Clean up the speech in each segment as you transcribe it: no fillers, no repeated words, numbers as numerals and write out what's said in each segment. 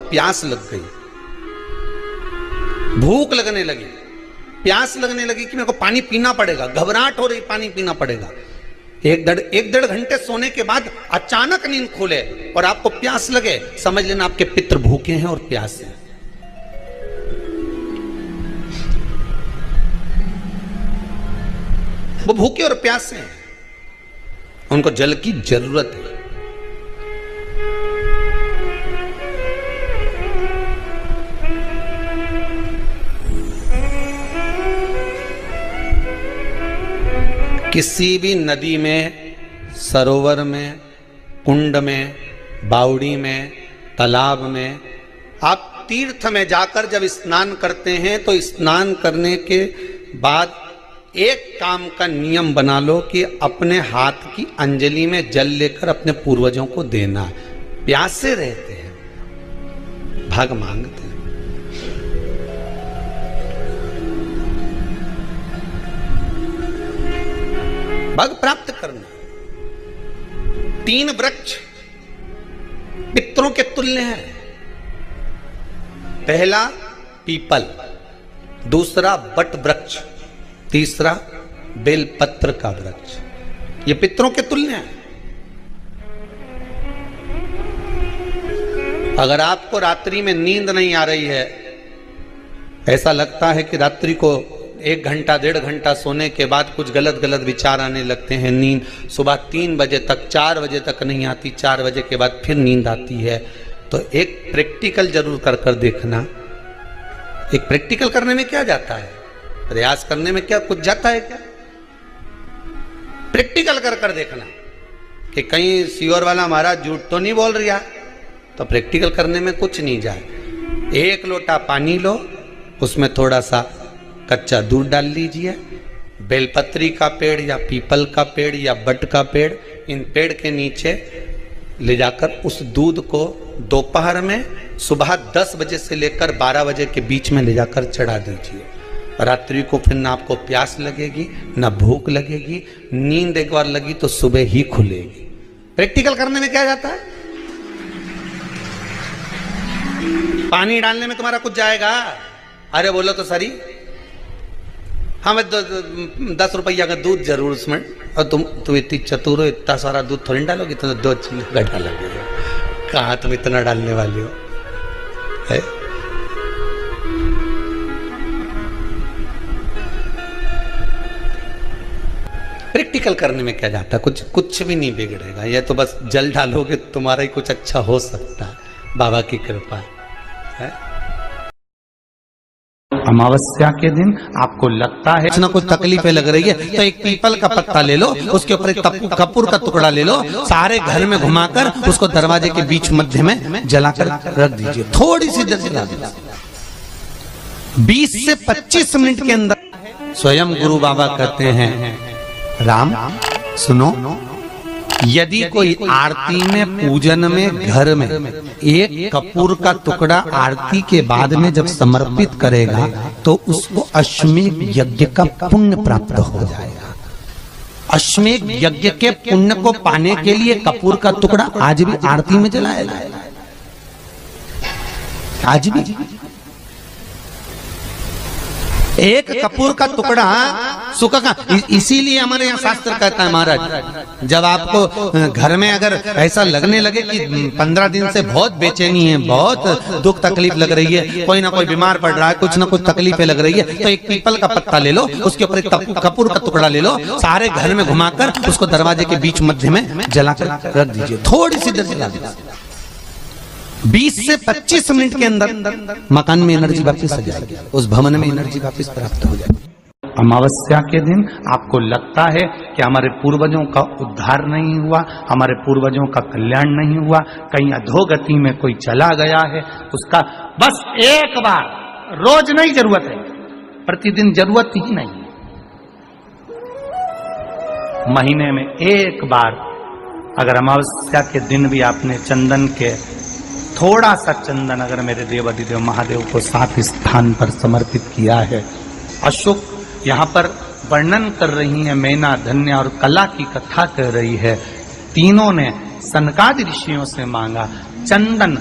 प्यास लग गई, भूख लगने लगी, प्यास लगने लगी कि मेरे को पानी पीना पड़ेगा, घबराहट हो रही, पानी पीना पड़ेगा। एक डेढ़ घंटे सोने के बाद अचानक नींद खुले और आपको प्यास लगे, समझ लेना आपके पितृ भूखे हैं और प्यास है। वो भूखे और प्यासे हैं, उनको जल की जरूरत है। किसी भी नदी में, सरोवर में, कुंड में, बावड़ी में, तालाब में, आप तीर्थ में जाकर जब स्नान करते हैं तो स्नान करने के बाद एक काम का नियम बना लो कि अपने हाथ की अंजलि में जल लेकर अपने पूर्वजों को देना। प्यासे रहते हैं, भाग मांगते हैं। भाग प्राप्त करना। 3 वृक्ष पितरों के तुल्य हैं। पहला पीपल, दूसरा बट वृक्ष, तीसरा बेलपत्र का वृक्ष। ये पितरों के तुल्य हैं। अगर आपको रात्रि में नींद नहीं आ रही है, ऐसा लगता है कि रात्रि को 1 घंटा 1.5 घंटा सोने के बाद कुछ गलत विचार आने लगते हैं, नींद सुबह 3 बजे तक, 4 बजे तक नहीं आती, 4 बजे के बाद फिर नींद आती है, तो एक प्रैक्टिकल जरूर कर देखना। एक प्रैक्टिकल करने में क्या जाता है, प्रयास करने में क्या कुछ जाता है क्या? प्रैक्टिकल कर देखना कि कहीं सियोर वाला महाराज झूठ तो नहीं बोल रहा, तो प्रैक्टिकल करने में कुछ नहीं जाए। 1 लोटा पानी लो, उसमें थोड़ा सा कच्चा दूध डाल लीजिए। बेलपत्री का पेड़ या पीपल का पेड़ या बट का पेड़, इन पेड़ के नीचे ले जाकर उस दूध को दोपहर में सुबह 10 बजे से लेकर 12 बजे के बीच में ले जाकर चढ़ा दीजिए। रात्रि को फिर ना आपको प्यास लगेगी, ना भूख लगेगी, नींद एक बार लगी तो सुबह ही खुलेगी। प्रैक्टिकल करने में क्या जाता है? पानी डालने में तुम्हारा कुछ जाएगा? अरे बोलो तो सरी, हमें 10 रुपया का दूध जरूर उसमें, और तुम इतनी चतुर हो, इतना सारा दूध थोड़ी डालोगी, तो 2 चिल्ली डालोगे। कहाँ तुम इतना डालने वाली हो है? प्रैक्टिकल करने में क्या जाता है? कुछ भी नहीं बिगड़ेगा। ये तो बस जल डालोगे तुम्हारा ही कुछ अच्छा हो सकता है, बाबा की कृपा है। अमावस्या के दिन आपको लगता है कुछ ना कुछ तकलीफें लग रही है, तो एक पीपल का पत्ता ले लो, उसके ऊपर एक कपूर का टुकड़ा ले लो, सारे घर में घुमाकर उसको दरवाजे के बीच मध्य में जलाकर रख दीजिए। थोड़ी सी देर जला दीजिए, 20 से 25 मिनट के अंदर स्वयं गुरु बाबा कहते हैं, राम सुनो, यदि कोई आरती में, पूजन में, घर में एक कपूर का टुकड़ा आरती के बाद में जब समर्पित करेगा तो उसको अश्वमेध यज्ञ का पुण्य प्राप्त हो जाएगा। अश्वमेध यज्ञ के पुण्य को पाने के लिए कपूर का टुकड़ा आज भी आरती में जलाया जाएगा, आज भी। एक कपूर का टुकड़ा सूखा का, इसीलिए हमारे यहाँ शास्त्र कहता है महाराज, जब आपको घर में अगर ऐसा लगने लगे कि 15 दिन से बहुत बेचैनी है, बहुत दुख तकलीफ लग रही है, कोई ना कोई बीमार पड़ रहा है, कुछ ना कुछ तकलीफें लग रही है, तो एक पीपल का पत्ता ले लो, उसके ऊपर एक कपूर का टुकड़ा ले लो, सारे घर में घुमाकर उसको दरवाजे के बीच मध्य में जलाकर रख दीजिए। थोड़ी सी देर जला दीजिए, 20 से 25 मिनट के अंदर मकान में एनर्जी वापस आ जाएगी, उस भवन में एनर्जी वापस प्राप्त हो जाएगी। अमावस्या के दिन आपको लगता है कि हमारे पूर्वजों का उद्धार नहीं हुआ, हमारे पूर्वजों का कल्याण नहीं हुआ, कहीं अधोगति में कोई चला गया है, उसका बस एक बार, रोज नहीं जरूरत है, प्रतिदिन जरूरत ही नहीं, महीने में एक बार अगर अमावस्या के दिन भी आपने चंदन के थोड़ा सा चंदन अगर मेरे देवाधिदेव महादेव को 7 स्थान पर समर्पित किया है। अशोक यहाँ पर वर्णन कर रही है, मैना, धन्य और कला की कथा कर रही है। तीनों ने सनकादि ऋषियों से मांगा, चंदन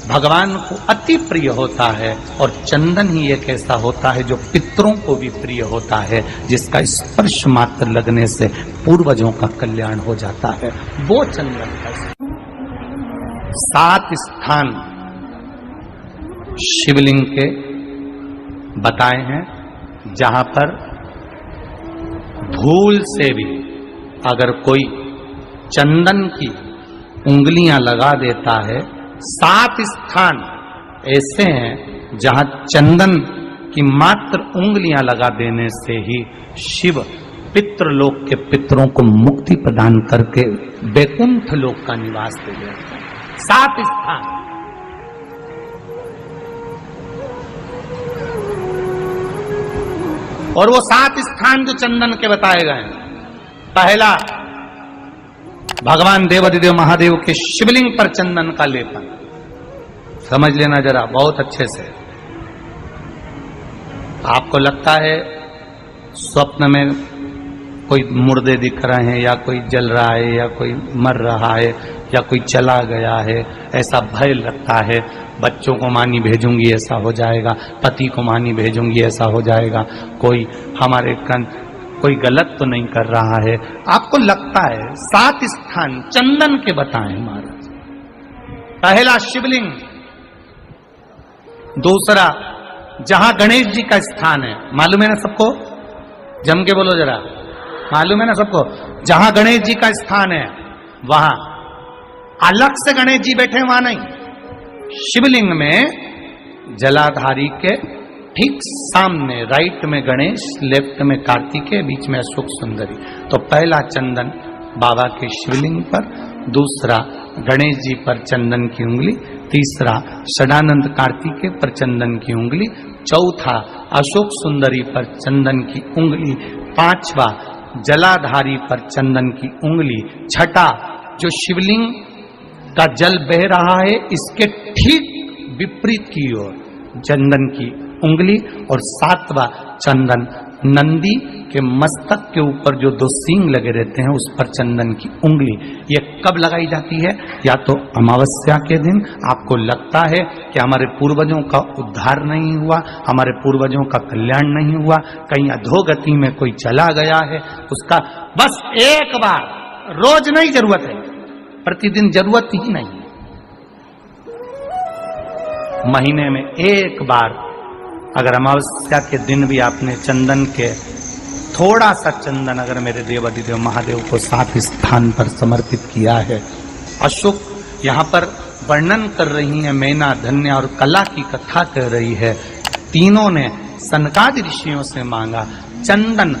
भगवान को अति प्रिय होता है और चंदन ही एक ऐसा होता है जो पितरों को भी प्रिय होता है, जिसका स्पर्श मात्र लगने से पूर्वजों का कल्याण हो जाता है। वो चंदन का 7 स्थान शिवलिंग के बताए हैं, जहां पर भूल से भी अगर कोई चंदन की उंगलियां लगा देता है, 7 स्थान ऐसे हैं जहां चंदन की मात्र उंगलियां लगा देने से ही शिव पितृलोक के पितरों को मुक्ति प्रदान करके वैकुंठ लोक का निवास दे देते हैं। 7 स्थान। और वो 7 स्थान जो चंदन के बताए गए हैं, पहला भगवान देवाधिदेव महादेव के शिवलिंग पर चंदन का लेपन। समझ लेना जरा बहुत अच्छे से। आपको लगता है स्वप्न में कोई मुर्दे दिख रहे हैं, या कोई जल रहा है, या कोई मर रहा है, या कोई चला गया है, ऐसा भय लगता है। बच्चों को मानी भेजूंगी ऐसा हो जाएगा, पति को मानी भेजूंगी ऐसा हो जाएगा, कोई हमारे कोई गलत तो नहीं कर रहा है, आपको लगता है। 7 स्थान चंदन के बताए महाराज। पहला शिवलिंग, दूसरा जहां गणेश जी का स्थान है, मालूम है ना सबको? जम के बोलो जरा, मालूम है ना सबको? जहां गणेश जी का स्थान है वहां अलग से गणेश जी बैठे, वहां नहीं। शिवलिंग में जलाधारी के ठीक सामने राइट में गणेश, लेफ्ट में कार्तिकेय, बीच में अशोक सुंदरी। तो पहला चंदन बाबा के शिवलिंग पर, दूसरा गणेश जी पर चंदन की उंगली, तीसरा षडानंद कार्तिकेय पर चंदन की उंगली, चौथा अशोक सुंदरी पर चंदन की उंगली, पांचवा जलाधारी पर चंदन की उंगली, छठा जो शिवलिंग का जल बह रहा है इसके ठीक विपरीत की ओर चंदन की उंगली, और 7वां चंदन नंदी के मस्तक के ऊपर जो 2 सींग लगे रहते हैं उस पर चंदन की उंगली। ये कब लगाई जाती है? या तो अमावस्या के दिन आपको लगता है कि हमारे पूर्वजों का उद्धार नहीं हुआ, हमारे पूर्वजों का कल्याण नहीं हुआ, कहीं अधोगति में कोई चला गया है, उसका बस एक बार, रोज नहीं जरूरत है, प्रतिदिन जरूरत ही नहीं, महीने में एक बार अगर अमावस्या के दिन भी आपने चंदन के थोड़ा सा चंदन अगर मेरे देवाधिदेव महादेव को 7 स्थान पर समर्पित किया है। अशोक यहाँ पर वर्णन कर रही है, मैना, धन्य और कला की कथा कर रही है। तीनों ने सनकादि ऋषियों से मांगा। चंदन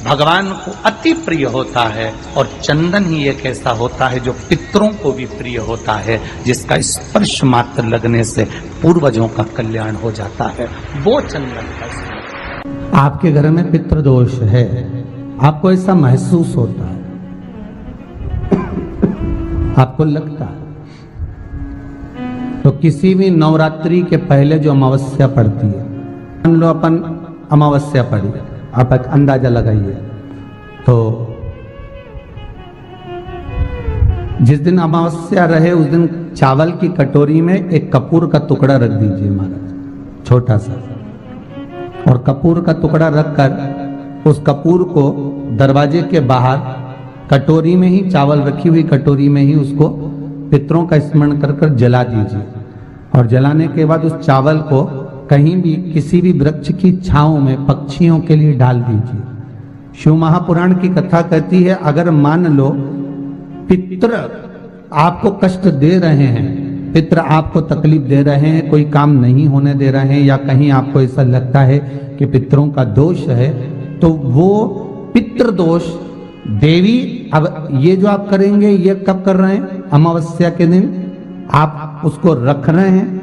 भगवान को अति प्रिय होता है और चंदन ही एक ऐसा होता है जो पितरों को भी प्रिय होता है, जिसका स्पर्श मात्र लगने से पूर्वजों का कल्याण हो जाता है। वो चंदन का। आपके घर में पितृदोष है, आपको ऐसा महसूस होता है, आपको लगता है, तो किसी भी नवरात्रि के पहले जो अमावस्या पड़ती है, मान लो अपन अमावस्या पड़ी, आप एक अंदाजा लगाइए, तो जिस दिन अमावस्या रहे उस दिन चावल की कटोरी में एक कपूर का टुकड़ा रख दीजिए महाराज, छोटा सा, और कपूर का टुकड़ा रखकर उस कपूर को दरवाजे के बाहर कटोरी में ही, चावल रखी हुई कटोरी में ही उसको पितरों का स्मरण कर कर जला दीजिए। और जलाने के बाद उस चावल को कहीं भी किसी भी वृक्ष की छांव में पक्षियों के लिए डाल दीजिए। शिव महापुराण की कथा कहती है, अगर मान लो पितृ आपको कष्ट दे रहे हैं, पितृ आपको तकलीफ दे रहे हैं, कोई काम नहीं होने दे रहे हैं, या कहीं आपको ऐसा लगता है कि पितरों का दोष है, तो वो पितृदोष देवी, अब ये जो आप करेंगे ये कब कर रहे हैं? अमावस्या के दिन आप उसको रख रहे हैं।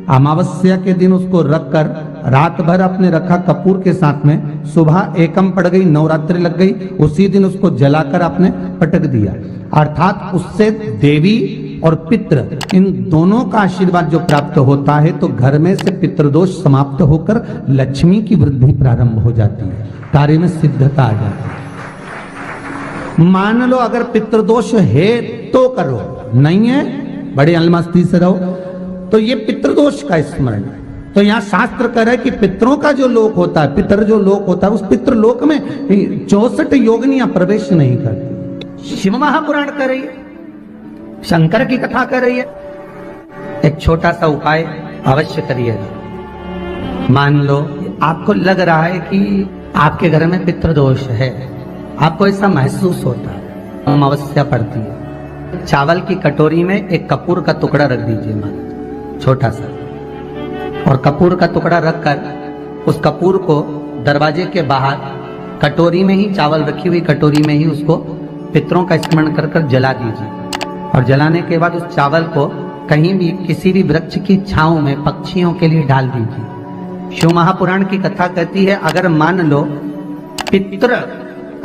अमावस्या के दिन उसको रखकर रात भर आपने रखा कपूर के साथ में, सुबह एकम पड़ गई, नवरात्रि लग गई, उसी दिन उसको जलाकर आपने पटक दिया। अर्थात उससे देवी और पितृ इन दोनों का आशीर्वाद जो प्राप्त होता है, तो घर में से पितृदोष समाप्त होकर लक्ष्मी की वृद्धि प्रारंभ हो जाती है, कार्य में सिद्धता आ जाती है। मान लो अगर पितृदोष है तो करो, नहीं है बड़े अलमस्ती से रहो। तो ये पितृदोष का स्मरण है। तो यहाँ शास्त्र कह रहा है कि पितरों का जो लोक होता है, पितर जो लोक होता है, उस पितृलोक में 64 योगिनियां प्रवेश नहीं करती। शिव महापुराण कर रही है, शंकर की कथा कर रही है। एक छोटा सा उपाय अवश्य करिएगा। मान लो आपको लग रहा है कि आपके घर में पितृदोष है, आपको ऐसा महसूस होता है, अमावस्या पड़ती है, चावल की कटोरी में एक कपूर का टुकड़ा रख दीजिए महाराज, छोटा सा, और कपूर का टुकड़ा रखकर उस कपूर को दरवाजे के बाहर कटोरी में ही, चावल रखी हुई कटोरी में ही उसको पितरों का स्मरण कर कर जला दीजिए। और जलाने के बाद उस चावल को कहीं भी किसी भी वृक्ष की छांव में पक्षियों के लिए डाल दीजिए। शिव महापुराण की कथा कहती है, अगर मान लो पितृ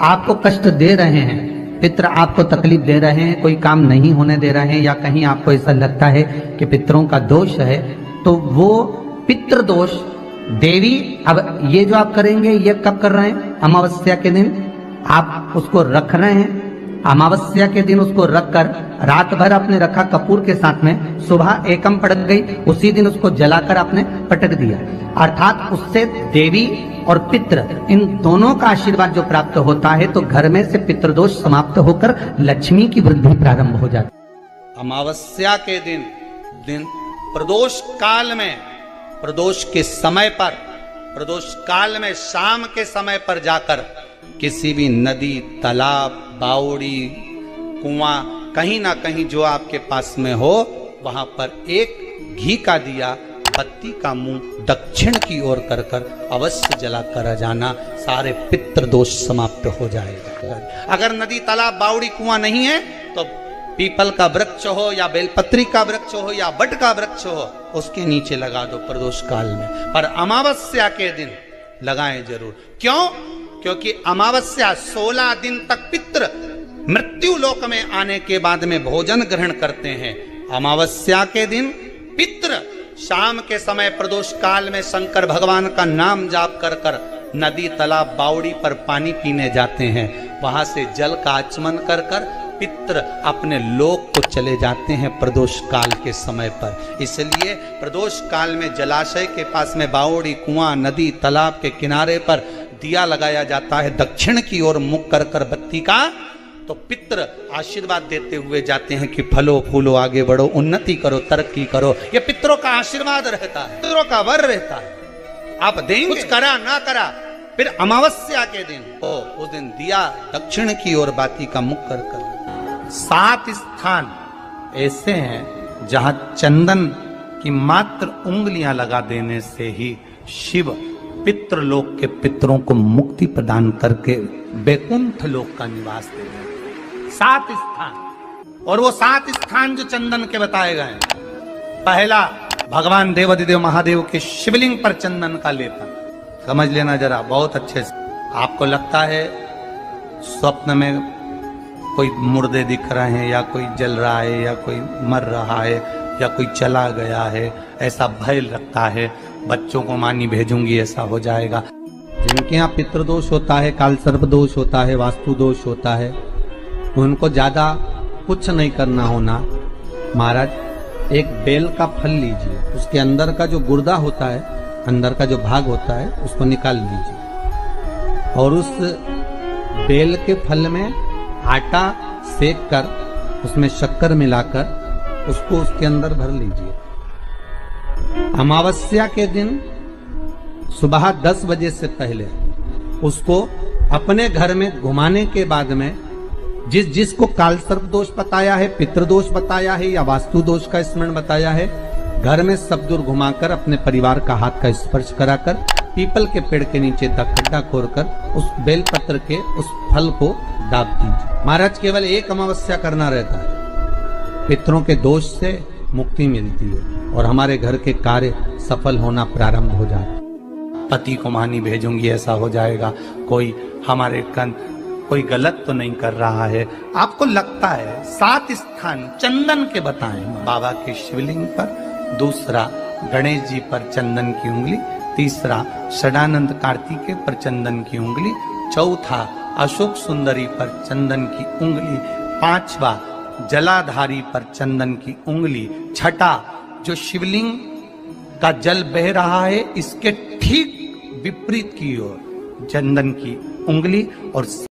आपको कष्ट दे रहे हैं, पितृ आपको तकलीफ दे रहे हैं, कोई काम नहीं होने दे रहे हैं, या कहीं आपको ऐसा लगता है कि पितरों का दोष है, तो वो पितृदोष देवी, अब ये जो आप करेंगे ये कब कर रहे हैं? अमावस्या के दिन आप उसको रख रहे हैं। अमावस्या के दिन उसको रखकर रात भर आपने रखा कपूर के साथ में, सुबह एकम पड़ गई, उसी दिन उसको जलाकर आपने पटक दिया। अर्थात उससे देवी और पितृ इन दोनों का आशीर्वाद जो प्राप्त होता है, तो घर में से पितृदोष समाप्त होकर लक्ष्मी की वृद्धि प्रारंभ हो जाती है। अमावस्या के दिन प्रदोष काल में, प्रदोष के समय पर, प्रदोष काल में शाम के समय पर जाकर किसी भी नदी, तालाब, बावड़ी, कुआं, कहीं ना कहीं जो आपके पास में हो, वहां पर एक घी का दिया, बत्ती का मुंह दक्षिण की ओर कर कर अवश्य जला कर जाना, सारे पितृ दोष समाप्त हो जाएगा। अगर नदी, तालाब, बावड़ी, कुआं नहीं है तो पीपल का वृक्ष हो या बेलपत्री का वृक्ष हो या बट का वृक्ष हो, उसके नीचे लगा दो प्रदोष काल में। पर अमावस्या के दिन लगाएं जरूर। क्यों? क्योंकि अमावस्या 16 दिन तक पितृ मृत्यु लोक में आने के बाद में भोजन ग्रहण करते हैं। अमावस्या के दिन पितृ शाम के समय प्रदोष काल में शंकर भगवान का नाम जाप कर कर नदी, तालाब, बावड़ी पर पानी पीने जाते हैं। वहां से जल का आचमन कर कर पितृ अपने लोक को चले जाते हैं प्रदोष काल के समय पर। इसलिए प्रदोष काल में जलाशय के पास में बावड़ी, कुआं, नदी, तालाब के किनारे पर दिया लगाया जाता है, दक्षिण की ओर मुख कर कर बत्ती का, तो पितृ आशीर्वाद देते हुए जाते हैं कि फलो फूलो, आगे बढ़ो, उन्नति करो, तरक्की करो। ये पितरों का आशीर्वाद रहता है, पितरों का वर रहता है। आप देंगे, कुछ करा ना करा, फिर अमावस्या के दिन उस दिन दिया दक्षिण की ओर बाती का मुख कर कर। 7 स्थान ऐसे हैं जहां चंदन की मात्र उंगलियां लगा देने से ही शिव पितृलोक के पितरों को मुक्ति प्रदान करके बैकुंठ लोक का निवास दे रहे हैं। 7 स्थान, और वो 7 स्थान जो चंदन के बताए गए हैं। पहला, भगवान देवाधिदेव महादेव के शिवलिंग पर चंदन का लेपन। समझ लेना जरा बहुत अच्छे से। आपको लगता है स्वप्न में कोई मुर्दे दिख रहे हैं, या कोई जल रहा है, या कोई मर रहा है, या कोई चला गया है, ऐसा भय लगता है, बच्चों को मानी भेजूंगी ऐसा हो जाएगा। जिनके यहाँ पितृदोष होता है, काल सर्प दोष होता है, वास्तु दोष होता है, उनको ज्यादा कुछ नहीं करना होना। महाराज, एक बेल का फल लीजिए, उसके अंदर का जो गुर्दा होता है, अंदर का जो भाग होता है, उसको निकाल लीजिए, और उस बेल के फल में आटा सेक कर उसमें शक्कर मिलाकर उसको उसके अंदर भर लीजिए। अमावस्या के दिन सुबह 10 बजे से पहले उसको अपने घर में घुमाने के बाद में जिसको काल सर्प दोष बताया है, पितृदोष बताया है, या वास्तु दोष का स्मरण बताया है, घर में सब दूर घुमाकर अपने परिवार का हाथ का स्पर्श कराकर पीपल के पेड़ के नीचे खड्डा खोदकर उस बेलपत्र के उस फल को दाब दीजिए। महाराज, केवल एक अमावस्या करना रहता है, पितरों के दोष से मुक्ति मिलती है और हमारे घर के कार्य सफल होना प्रारंभ हो जाता है। पति को मानी भेजूंगी ऐसा हो जाएगा। कोई हमारे कोई गलत तो नहीं कर रहा है, आपको लगता है। 7 स्थान चंदन के बताएं, बाबा के शिवलिंग पर, दूसरा गणेश जी पर चंदन की उंगली, तीसरा षडानंद कार्तिकेय पर चंदन की उंगली, चौथा अशोक सुंदरी पर चंदन की उंगली, 5वां जलाधारी पर चंदन की उंगली, छठा जो शिवलिंग का जल बह रहा है, इसके ठीक विपरीत की ओर चंदन की उंगली और